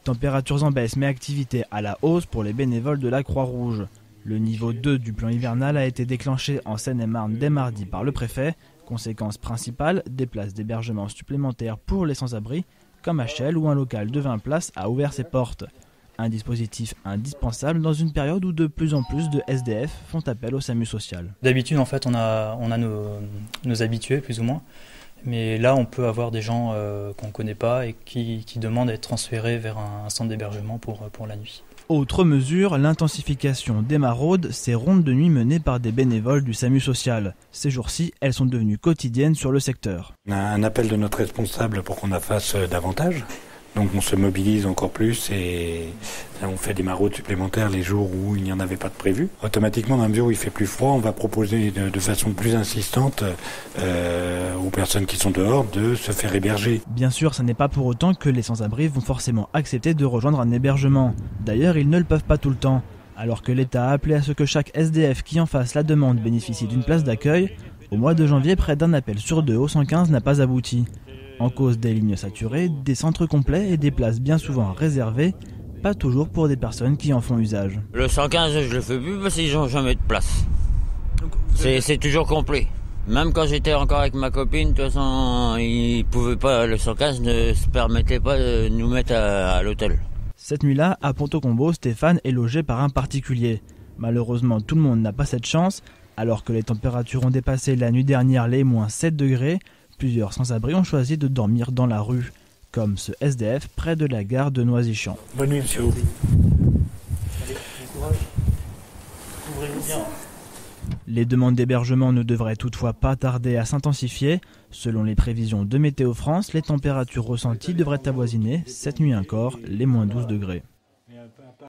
Températures en baisse mais activité à la hausse pour les bénévoles de la Croix-Rouge. Le niveau 2 du plan hivernal a été déclenché en Seine-et-Marne dès mardi par le préfet. Conséquence principale, des places d'hébergement supplémentaires pour les sans-abri, comme à Chelles où un local de 20 places a ouvert ses portes. Un dispositif indispensable dans une période où de plus en plus de SDF font appel au SAMU social. D'habitude, en fait, on a nos habitués, plus ou moins. Mais là, on peut avoir des gens qu'on ne connaît pas et qui demandent à être transférés vers un centre d'hébergement pour la nuit. Autre mesure, l'intensification des maraudes, ces rondes de nuit menées par des bénévoles du SAMU social. Ces jours-ci, elles sont devenues quotidiennes sur le secteur. On a un appel de notre responsable pour qu'on en fasse davantage. Donc on se mobilise encore plus et on fait des maraudes supplémentaires les jours où il n'y en avait pas de prévu. Automatiquement, dans la mesure où il fait plus froid, on va proposer de façon plus insistante aux personnes qui sont dehors de se faire héberger. Bien sûr, ce n'est pas pour autant que les sans-abri vont forcément accepter de rejoindre un hébergement. D'ailleurs, ils ne le peuvent pas tout le temps. Alors que l'État a appelé à ce que chaque SDF qui en fasse la demande bénéficie d'une place d'accueil, au mois de janvier, près d'un appel sur deux au 115 n'a pas abouti. En cause des lignes saturées, des centres complets et des places bien souvent réservées, pas toujours pour des personnes qui en font usage. Le 115, je le fais plus parce qu'ils n'ont jamais de place. C'est toujours complet. Même quand j'étais encore avec ma copine, de toute façon, ils pouvaient pas, le 115 ne se permettait pas de nous mettre à l'hôtel. Cette nuit-là, à Ponto-Combo, Stéphane est logé par un particulier. Malheureusement, tout le monde n'a pas cette chance. Alors que les températures ont dépassé la nuit dernière les moins 7 degrés, plusieurs sans-abri ont choisi de dormir dans la rue, comme ce SDF près de la gare de Noisy-Champs. Bonne nuit, monsieur. Allez, bon courage. Couvrez-vous bien. Les demandes d'hébergement ne devraient toutefois pas tarder à s'intensifier. Selon les prévisions de Météo France, les températures ressenties devraient avoisiner, cette nuit encore, les moins 12 degrés.